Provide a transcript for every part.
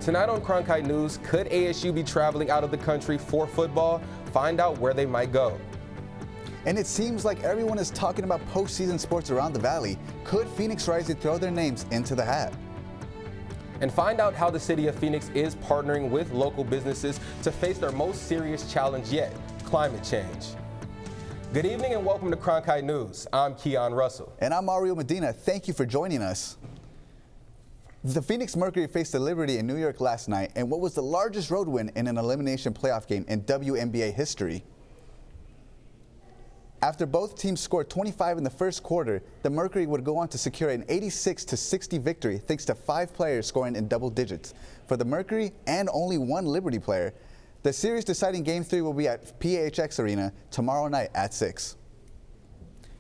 Tonight on Cronkite News, could ASU be traveling out of the country for football? Find out where they might go. And it seems like everyone is talking about postseason sports around the valley. Could Phoenix Rising throw their names into the hat? And find out how the city of Phoenix is partnering with local businesses to face their most serious challenge yet, climate change. Good evening and welcome to Cronkite News. I'm Keon Russell. And I'm Mario Medina. Thank you for joining us. The Phoenix Mercury faced the Liberty in New York last night in what was the largest road win in an elimination playoff game in WNBA history. After both teams scored 25 in the first quarter, the Mercury would go on to secure an 86-60 victory thanks to 5 players scoring in double digits. For the Mercury and only 1 Liberty player, the series deciding Game 3 will be at PHX Arena tomorrow night at 6.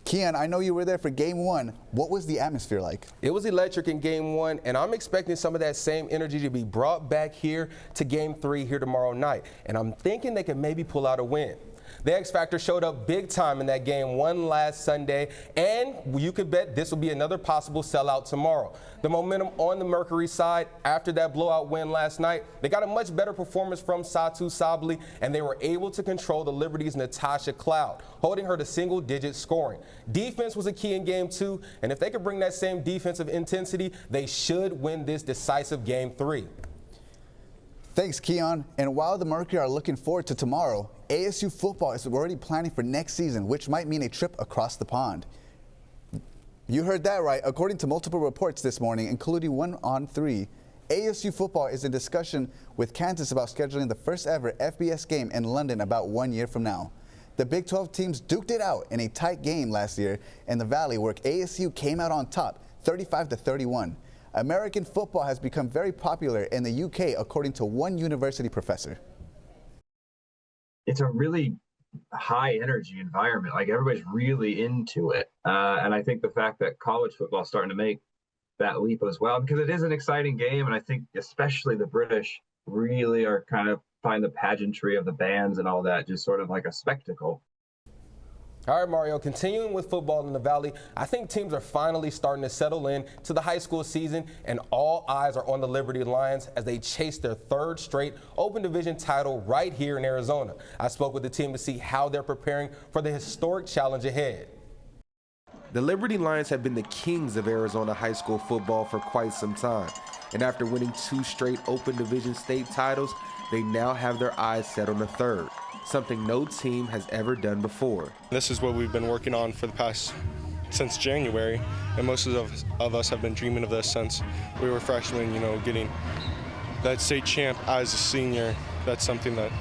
Keon, I know you were there for Game 1. What was the atmosphere like? It was electric in Game 1, and I'm expecting some of that same energy to be brought back here to Game 3 here tomorrow night. And I'm thinking they can maybe pull out a win. The X Factor showed up big time in that game one last Sunday, and you could bet this will be another possible sellout tomorrow. The momentum on the Mercury side after that blowout win last night, they got a much better performance from Satu Sabally, and they were able to control the Liberty's Natasha Cloud, holding her to single-digit scoring. Defense was a key in Game 2, and if they could bring that same defensive intensity, they should win this decisive Game 3. Thanks, Keon. And while the Mercury are looking forward to tomorrow, ASU football is already planning for next season, which might mean a trip across the pond. You heard that right. According to multiple reports this morning, including one on 3, ASU football is in discussion with Kansas about scheduling the first ever FBS game in London about 1 year from now. The Big 12 teams duked it out in a tight game last year in the Valley, where ASU came out on top, 35-31. American football has become very popular in the UK, according to one university professor. It's a really high energy environment. Like, everybody's really into it. And I think the fact that college football is starting to make that leap as well, because it is an exciting game. And I think especially the British really are kind of find the pageantry of the bands and all that just sort of like a spectacle. All right, Mario, continuing with football in the Valley, I think teams are finally starting to settle in to the high school season, and all eyes are on the Liberty Lions as they chase their 3rd straight Open Division title right here in Arizona. I spoke with the team to see how they're preparing for the historic challenge ahead. The Liberty Lions have been the kings of Arizona high school football for quite some time, and after winning 2 straight Open Division state titles, they now have their eyes set on the 3rd. Something no team has ever done before. This is what we've been working on for the past, since January, and most of us have been dreaming of this since we were freshmen, getting that state champ as a senior. That's something that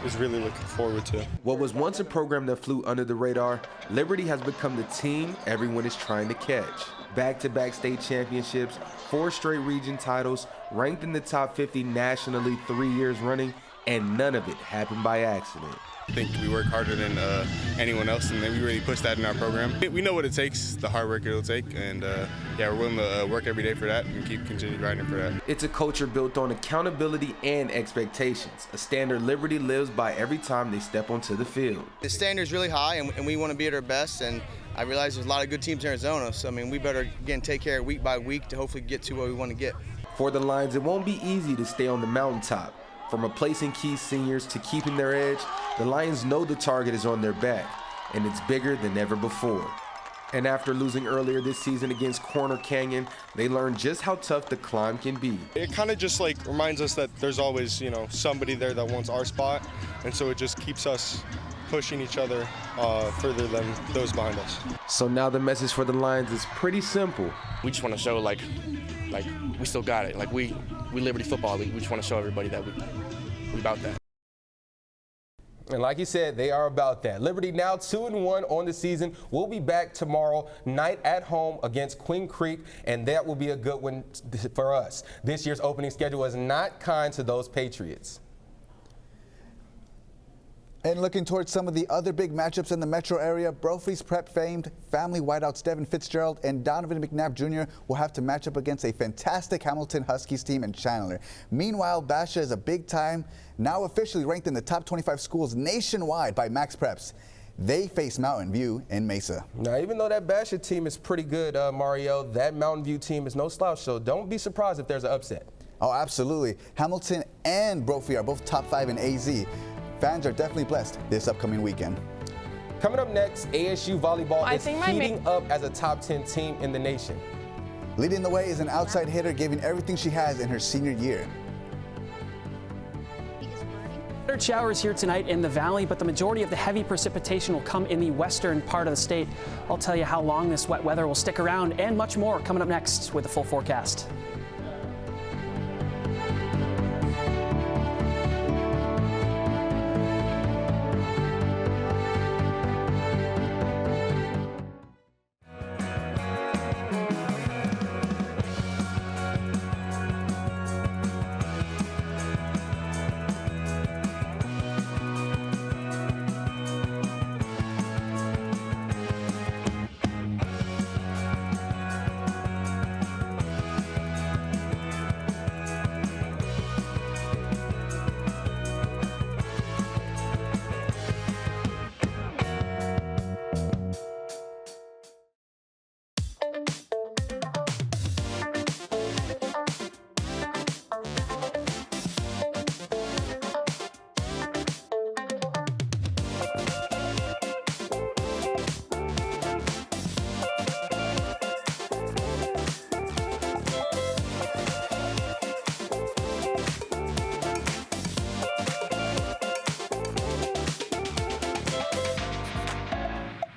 is really looking forward to. What was once a program that flew under the radar, Liberty has become the team everyone is trying to catch. Back-to-back state championships, 4 straight region titles, ranked in the top 50 nationally 3 years running, and none of it happened by accident. I think we work harder than anyone else, and we really push that in our program. We know what it takes, the hard work it'll take, and we're willing to work every day for that and continue grinding for that. It's a culture built on accountability and expectations, a standard Liberty lives by every time they step onto the field. The standard's really high, and we want to be at our best, and I realize there's a lot of good teams in Arizona, so we better, again, take care week by week to hopefully get to where we want to get. For the Lions, it won't be easy to stay on the mountaintop. From replacing key seniors to keeping their edge, the Lions know the target is on their back, and it's bigger than ever before. And after losing earlier this season against Corner Canyon, they learned just how tough the climb can be. It kind of just reminds us that there's always, somebody there that wants our spot, and so it just keeps us pushing each other further than those behind us. So now the message for the Lions is pretty simple. We just want to show like we still got it. Like we Liberty football. We just want to show everybody that we about that. And like you said, they are about that. Liberty now 2-1 on the season. We'll be back tomorrow night at home against Queen Creek, and that will be a good one for us. This year's opening schedule is not kind to those Patriots. And looking towards some of the other big matchups in the metro area, Brophy's Prep famed family wideouts Devin Fitzgerald and Donovan McNabb Jr. will have to match up against a fantastic Hamilton Huskies team in Chandler. Meanwhile, Basha is a big time, now officially ranked in the top 25 schools nationwide by Max Preps. They face Mountain View in Mesa. Now, even though that Basha team is pretty good, Mario, that Mountain View team is no slouch, so don't be surprised if there's an upset. Oh, absolutely. Hamilton and Brophy are both top 5 in AZ. Fans are definitely blessed this upcoming weekend. Coming up next, ASU volleyball is heating up as a top 10 team in the nation. Leading the way is an outside hitter giving everything she has in her senior year. Showers here tonight in the valley, but the majority of the heavy precipitation will come in the western part of the state. I'll tell you how long this wet weather will stick around and much more coming up next with the full forecast.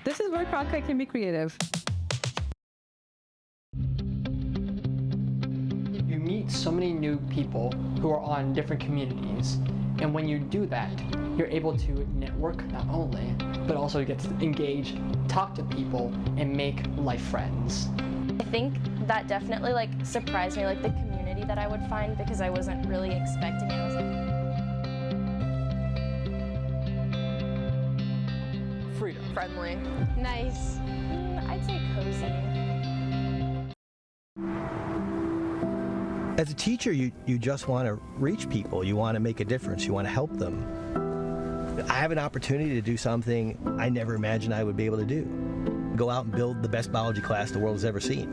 This is where Cronkite can be creative. You meet so many new people who are on different communities, and when you do that, you're able to network not only, but also get to engage, talk to people, and make life friends. I think that definitely surprised me, the community that I would find, because I wasn't really expecting it. Freedom. Friendly. Nice. I'd say cozy. As a teacher, you just want to reach people. You want to make a difference. You want to help them. I have an opportunity to do something I never imagined I would be able to do. Go out and build the best biology class the world has ever seen.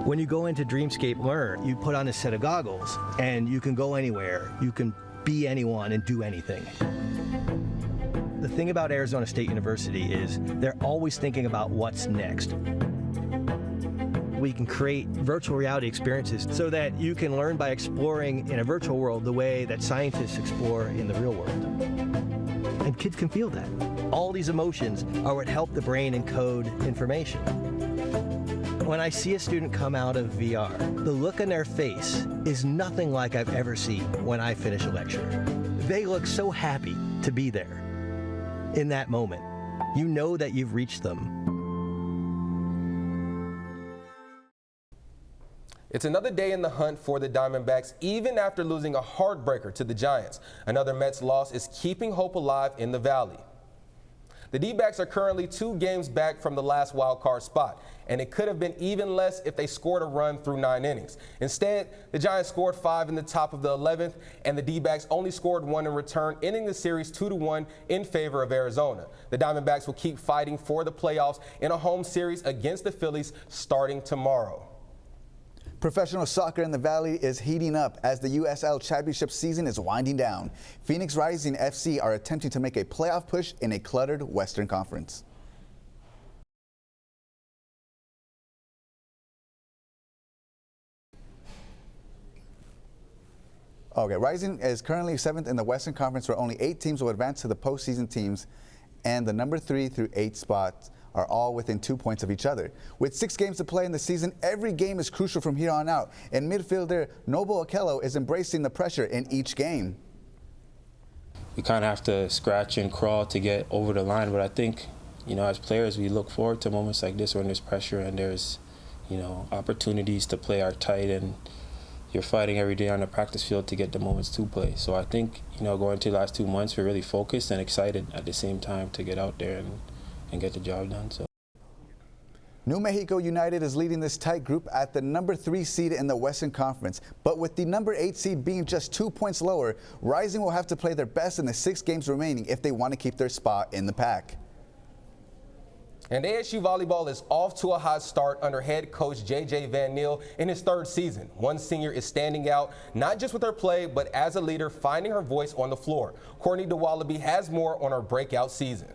When you go into Dreamscape Learn, you put on a set of goggles and you can go anywhere. You can be anyone and do anything. The thing about Arizona State University is they're always thinking about what's next. We can create virtual reality experiences so that you can learn by exploring in a virtual world the way that scientists explore in the real world. And kids can feel that. All these emotions are what help the brain encode information. When I see a student come out of VR, the look on their face is nothing like I've ever seen when I finish a lecture. They look so happy to be there. In that moment, you know that you've reached them. It's another day in the hunt for the Diamondbacks, even after losing a heartbreaker to the Giants. Another Mets loss is keeping hope alive in the Valley. The D-backs are currently 2 games back from the last wild card spot, and it could have been even less if they scored a run through 9 innings. Instead, the Giants scored 5 in the top of the 11th, and the D-backs only scored 1 in return, ending the series 2-1 in favor of Arizona. The Diamondbacks will keep fighting for the playoffs in a home series against the Phillies starting tomorrow. Professional soccer in the Valley is heating up as the USL Championship season is winding down. Phoenix Rising FC are attempting to make a playoff push in a cluttered Western Conference. Okay, Rising is currently 7th in the Western Conference, where only 8 teams will advance to the postseason teams, and the number 3 through 8 spots are all within 2 points of each other. With 6 games to play in the season, every game is crucial from here on out, and midfielder Noble Okello is embracing the pressure in each game. We kind of have to scratch and crawl to get over the line, but I think, as players, we look forward to moments like this when there's pressure and there's, opportunities to play our tight, and you're fighting every day on the practice field to get the moments to play. So I think, going into the last 2 months, we're really focused and excited at the same time to get out there and get the job done. So. New Mexico United is leading this tight group at the number 3 seed in the Western Conference. But with the number 8 seed being just 2 points lower, Rising will have to play their best in the 6 games remaining if they want to keep their spot in the pack. And ASU volleyball is off to a hot start under head coach J.J. Van Niel in his third season. One senior is standing out, not just with her play, but as a leader, finding her voice on the floor. Courtney DeWallaby has more on her breakout season.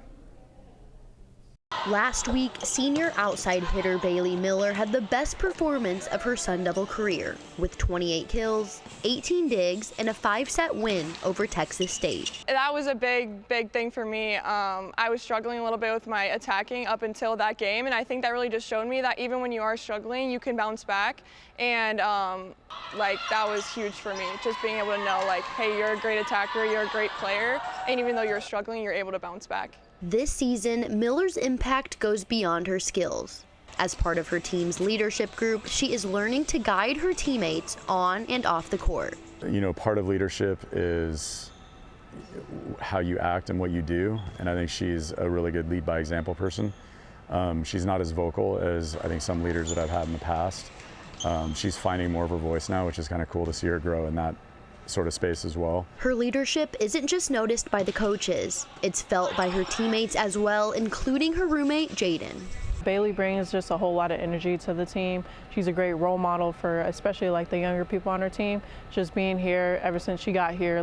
Last week, senior outside hitter Bailey Miller had the best performance of her Sun Devil career, with 28 kills, 18 digs, and a 5-set win over Texas State. That was a big thing for me. I was struggling a little bit with my attacking up until that game, and I think that really just showed me that even when you are struggling, you can bounce back. And that was huge for me, just being able to know, like, hey, you're a great attacker, you're a great player, and even though you're struggling, you're able to bounce back. This season, Miller's impact goes beyond her skills. As part of her team's leadership group, she is learning to guide her teammates on and off the court. You know, part of leadership is how you act and what you do, and I think she's a really good lead by example person. She's not as vocal as I think some leaders that I've had in the past. She's finding more of her voice now, which is kind of cool to see her grow in that sort of space as well. Her leadership isn't just noticed by the coaches, it's felt by her teammates as well, including her roommate Jaden. Bailey brings just a whole lot of energy to the team. She's a great role model for especially like the younger people on her team. Just being here ever since she got here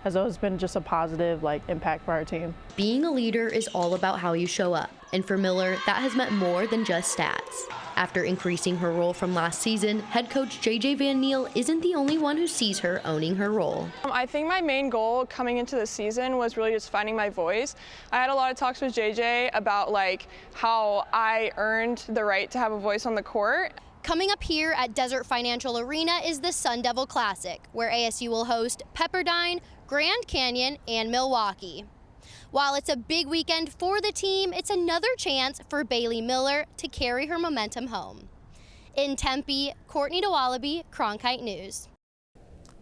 has always been just a positive impact for our team. Being a leader is all about how you show up, and for Miller, that has meant more than just stats. After increasing her role from last season, head coach J.J. Van Niel isn't the only one who sees her owning her role. I think my main goal coming into the season was really just finding my voice. I had a lot of talks with J.J. about how I earned the right to have a voice on the court. Coming up here at Desert Financial Arena is the Sun Devil Classic, where ASU will host Pepperdine, Grand Canyon, and Milwaukee. While it's a big weekend for the team, it's another chance for Bailey Miller to carry her momentum home. In Tempe, Courtney DeWallaby, Cronkite News.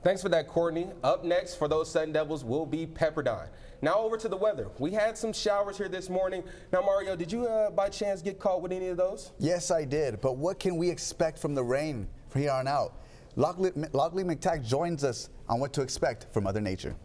Thanks for that, Courtney. Up next for those Sun Devils will be Pepperdine. Now over to the weather. We had some showers here this morning. Now, Mario, did you by chance get caught with any of those? Yes, I did. But what can we expect from the rain from here on out? Lockley McTack joins us on what to expect from Mother Nature.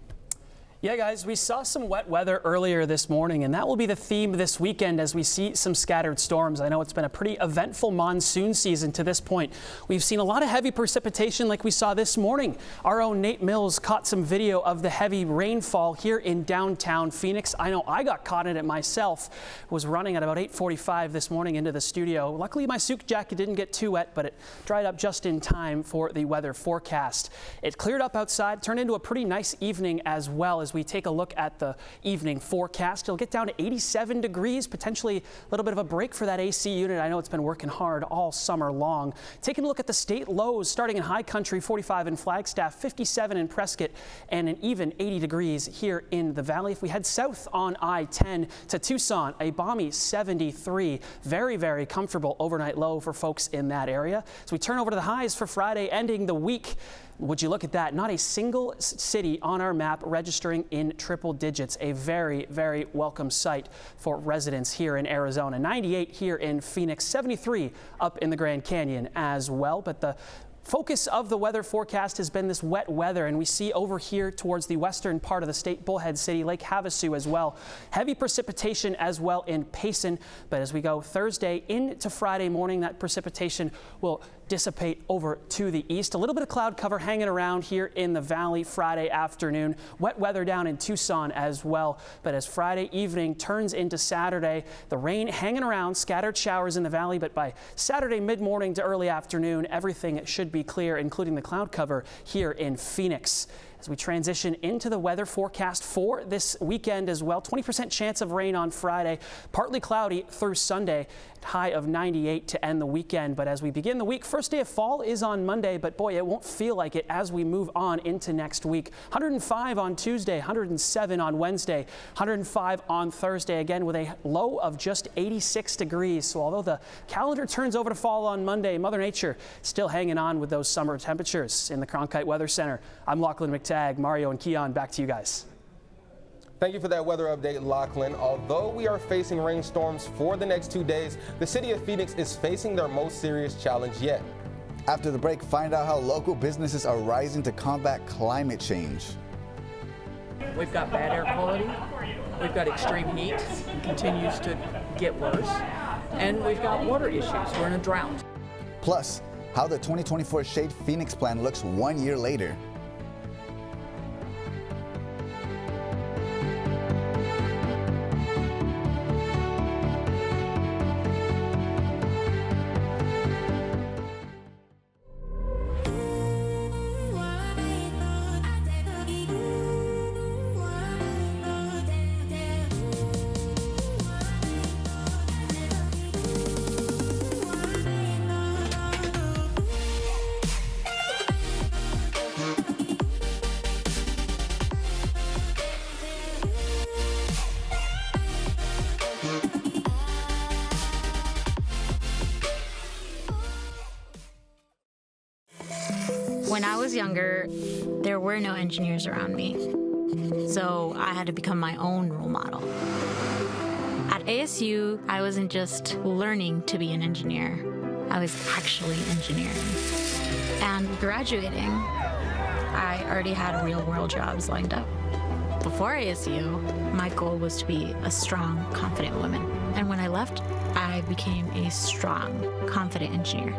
Yeah, guys, we saw some wet weather earlier this morning, and that will be the theme this weekend as we see some scattered storms. I know it's been a pretty eventful monsoon season to this point. We've seen a lot of heavy precipitation like we saw this morning. Our own Nate Mills caught some video of the heavy rainfall here in downtown Phoenix. I know I got caught in it myself. Was running at about 8:45 this morning into the studio. Luckily, my suit jacket didn't get too wet, but it dried up just in time for the weather forecast. It cleared up outside, turned into a pretty nice evening as well. As we take a look at the evening forecast, it'll get down to 87 degrees, potentially a little bit of a break for that AC unit. I know it's been working hard all summer long. Taking a look at the state lows, starting in High Country, 45 in Flagstaff, 57 in Prescott, and an even 80 degrees here in the valley. If we head south on I-10 to Tucson, a balmy 73. Very, very comfortable overnight low for folks in that area. So we turn over to the highs for Friday, ending the week. Would you look at that? Not a single city on our map registering in triple digits. A very, very welcome sight for residents here in Arizona. 98 here in Phoenix, 73 up in the Grand Canyon as well. But the focus of the weather forecast has been this wet weather, and we see over here towards the western part of the state, Bullhead City, Lake Havasu as well. Heavy precipitation as well in Payson, but as we go Thursday into Friday morning, that precipitation will dissipate over to the east. A little bit of cloud cover hanging around here in the valley Friday afternoon. Wet weather down in Tucson as well. But as Friday evening turns into Saturday, the rain hanging around, scattered showers in the valley. But by Saturday mid-morning to early afternoon, everything should be clear, including the cloud cover here in Phoenix. As we transition into the weather forecast for this weekend as well, 20% chance of rain on Friday, partly cloudy through Sunday, high of 98 to end the weekend. But as we begin the week, first day of fall is on Monday, but boy, it won't feel like it as we move on into next week. 105 on Tuesday, 107 on Wednesday, 105 on Thursday, again with a low of just 86 degrees. So although the calendar turns over to fall on Monday, Mother Nature still hanging on with those summer temperatures. In the Cronkite Weather Center, I'm Lachlan McTagg. Mario and Keon, back to you guys. Thank you for that weather update, Lachlan. Although we are facing rainstorms for the next 2 days, the city of Phoenix is facing their most serious challenge yet. After the break, find out how local businesses are rising to combat climate change. We've got bad air quality. We've got extreme heat. It continues to get worse. And we've got water issues. We're in a drought. Plus, how the 2024 Shade Phoenix plan looks 1 year later. When I was younger, there were no engineers around me, so I had to become my own role model. At ASU, I wasn't just learning to be an engineer, I was actually engineering. And graduating, I already had real-world jobs lined up. Before ASU, my goal was to be a strong, confident woman. And when I left, I became a strong, confident engineer.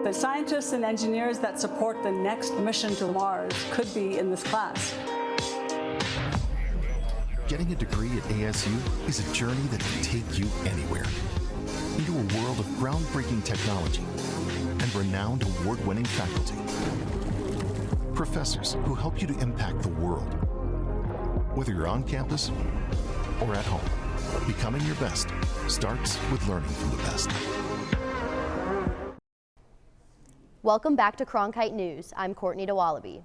The scientists and engineers that support the next mission to Mars could be in this class. Getting a degree at ASU is a journey that can take you anywhere. Into a world of groundbreaking technology and renowned award-winning faculty. Professors who help you to impact the world. Whether you're on campus or at home, becoming your best starts with learning from the best. Welcome back to Cronkite News. I'm Courtney DeWallaby.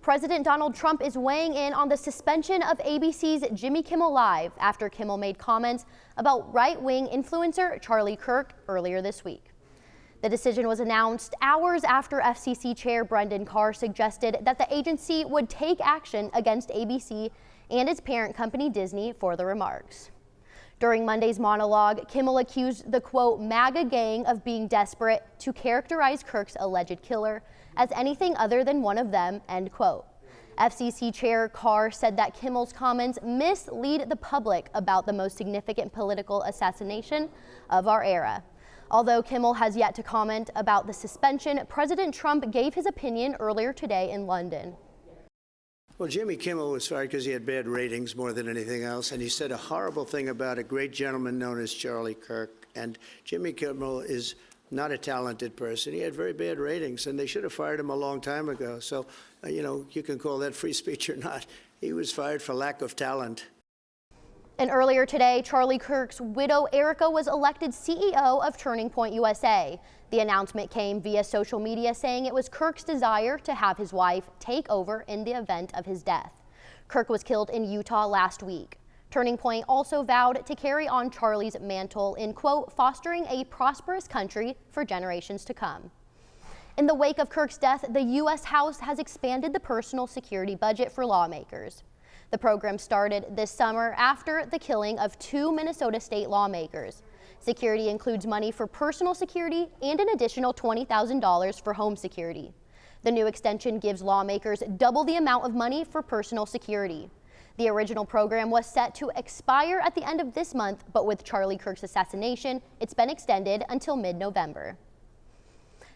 President Donald Trump is weighing in on the suspension of ABC's Jimmy Kimmel Live after Kimmel made comments about right-wing influencer Charlie Kirk earlier this week. The decision was announced hours after FCC Chair Brendan Carr suggested that the agency would take action against ABC and its parent company Disney for the remarks. During Monday's monologue, Kimmel accused the, quote, MAGA gang of being desperate to characterize Kirk's alleged killer as anything other than one of them, end quote. FCC Chair Carr said that Kimmel's comments mislead the public about the most significant political assassination of our era. Although Kimmel has yet to comment about the suspension, President Trump gave his opinion earlier today in London. Well, Jimmy Kimmel was fired because he had bad ratings more than anything else, and he said a horrible thing about a great gentleman known as Charlie Kirk. And Jimmy Kimmel is not a talented person. He had very bad ratings, and they should have fired him a long time ago. So, you know, you can call that free speech or not. He was fired for lack of talent. And earlier today, Charlie Kirk's widow, Erica, was elected CEO of Turning Point USA. The announcement came via social media saying it was Kirk's desire to have his wife take over in the event of his death. Kirk was killed in Utah last week. Turning Point also vowed to carry on Charlie's mantle in, quote, fostering a prosperous country for generations to come. In the wake of Kirk's death, the U.S. House has expanded the personal security budget for lawmakers. The program started this summer after the killing of 2 Minnesota state lawmakers. Security includes money for personal security and an additional $20,000 for home security. The new extension gives lawmakers double the amount of money for personal security. The original program was set to expire at the end of this month, but with Charlie Kirk's assassination, it's been extended until mid-November.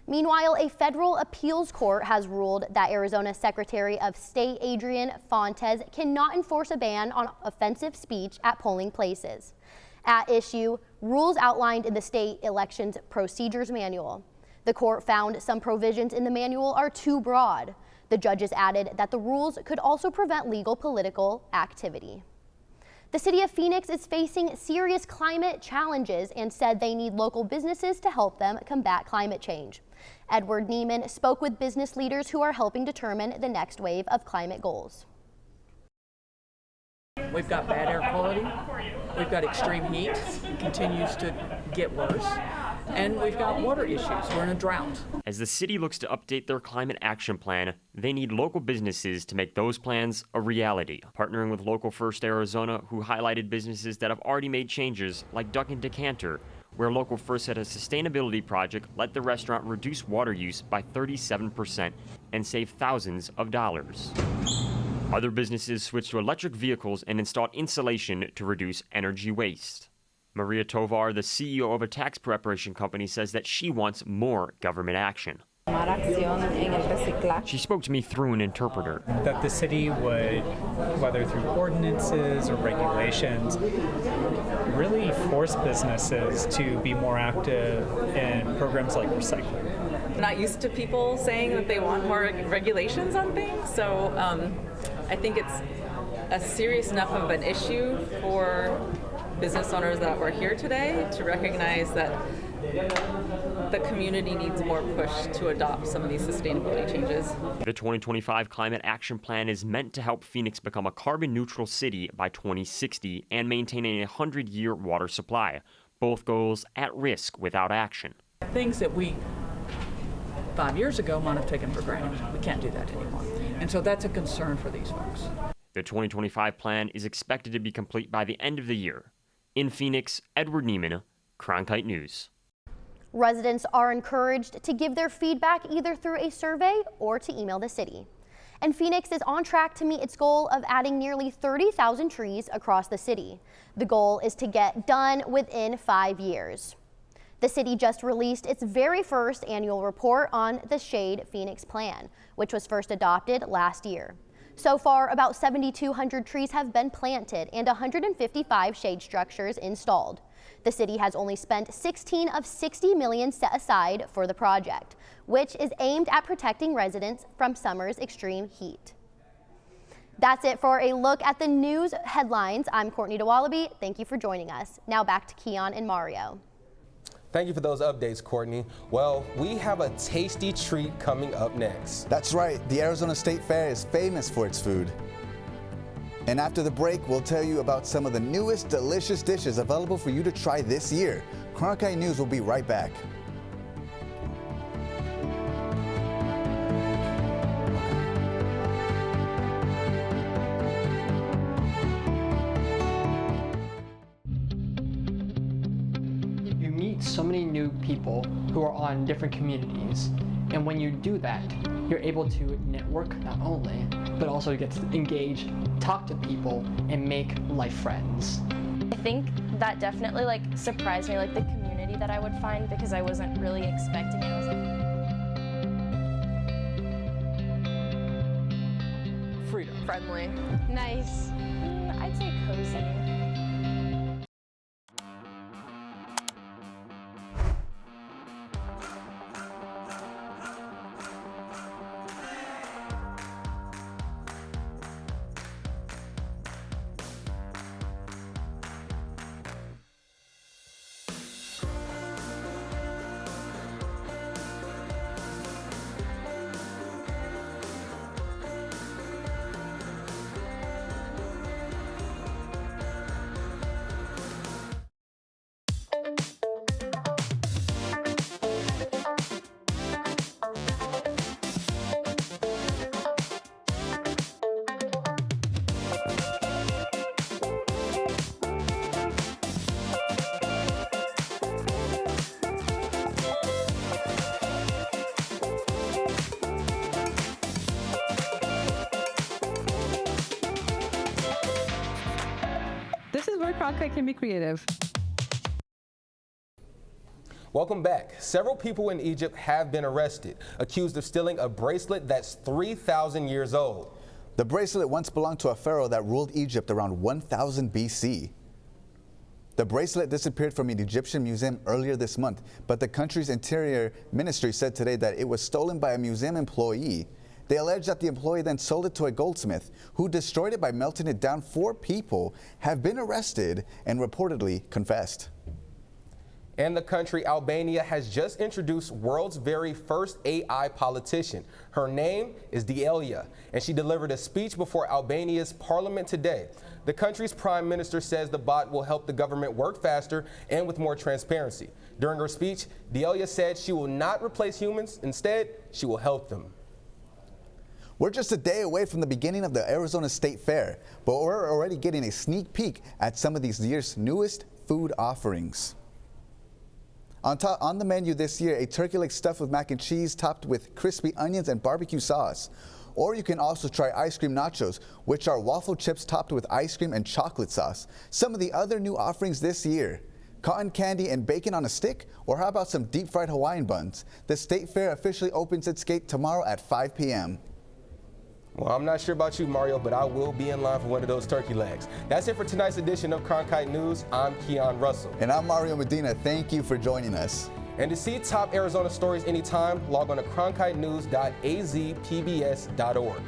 Meanwhile, a federal appeals court has ruled that Arizona Secretary of State Adrian Fontes cannot enforce a ban on offensive speech at polling places. At issue, rules outlined in the state elections procedures manual. The court found some provisions in the manual are too broad. The judges added that the rules could also prevent legal political activity. The city of Phoenix is facing serious climate challenges and said they need local businesses to help them combat climate change. Edward Neiman spoke with business leaders who are helping determine the next wave of climate goals. We've got bad air quality, we've got extreme heat, it continues to get worse, and we've got water issues. We're in a drought. As the city looks to update their climate action plan, they need local businesses to make those plans a reality. Partnering with Local First Arizona, who highlighted businesses that have already made changes, like Duck and Decanter, where Local First said a sustainability project let the restaurant reduce water use by 37% and save thousands of dollars. Other businesses switched to electric vehicles and installed insulation to reduce energy waste. Maria Tovar, the CEO of a tax preparation company, says that she wants more government action. She spoke to me through an interpreter. That the city would, whether through ordinances or regulations, really force businesses to be more active in programs like recycling. I'm not used to people saying that they want more regulations on things, so I think it's a serious enough of an issue for business owners that were here today to recognize that the community needs more push to adopt some of these sustainability changes. The 2025 Climate Action Plan is meant to help Phoenix become a carbon-neutral city by 2060 and maintain a 100-year water supply, both goals at risk without action. Things that we 5 years ago might have taken for granted. We can't do that anymore. And so that's a concern for these folks. The 2025 plan is expected to be complete by the end of the year. In Phoenix, Edward Neiman, Cronkite News. Residents are encouraged to give their feedback either through a survey or to email the city. And Phoenix is on track to meet its goal of adding nearly 30,000 trees across the city. The goal is to get done within 5 years. The city just released its very first annual report on the Shade Phoenix Plan, which was first adopted last year. So far, about 7,200 trees have been planted and 155 shade structures installed. The city has only spent 16 of 60 million set aside for the project, which is aimed at protecting residents from summer's extreme heat. That's it for a look at the news headlines. I'm Courtney DeWallaby. Thank you for joining us. Now back to Keon and Mario. Thank you for those updates, Courtney. Well, we have a tasty treat coming up next. That's right. The Arizona State Fair is famous for its food. And after the break, we'll tell you about some of the newest delicious dishes available for you to try this year. Cronkite News will be right back. So many new people who are on different communities, and when you do that, you're able to network not only, but also get to engage, talk to people, and make life friends. I think that definitely surprised me, the community that I would find, because I wasn't really expecting it. Freedom. Friendly. Nice. I'd say cozy. This is where Cronkite can be creative. Welcome back. Several people in Egypt have been arrested, accused of stealing a bracelet that's 3,000 years old. The bracelet once belonged to a pharaoh that ruled Egypt around 1000 BC. The bracelet disappeared from an Egyptian museum earlier this month, but the country's interior ministry said today that it was stolen by a museum employee. They allege that the employee then sold it to a goldsmith who destroyed it by melting it down. 4 people have been arrested and reportedly confessed. And the country Albania has just introduced world's very first AI politician. Her name is Delia, and she delivered a speech before Albania's parliament today. The country's prime minister says the bot will help the government work faster and with more transparency. During her speech, Delia said she will not replace humans. Instead, she will help them. We're just a day away from the beginning of the Arizona State Fair, but we're already getting a sneak peek at some of these year's newest food offerings. On the menu this year, a turkey leg stuffed with mac and cheese topped with crispy onions and barbecue sauce. Or you can also try ice cream nachos, which are waffle chips topped with ice cream and chocolate sauce. Some of the other new offerings this year: cotton candy and bacon on a stick, or how about some deep fried Hawaiian buns? The State Fair officially opens its gate tomorrow at 5 p.m. Well, I'm not sure about you, Mario, but I will be in line for one of those turkey legs. That's it for tonight's edition of Cronkite News. I'm Keon Russell. And I'm Mario Medina. Thank you for joining us. And to see top Arizona stories anytime, log on to cronkitenews.azpbs.org.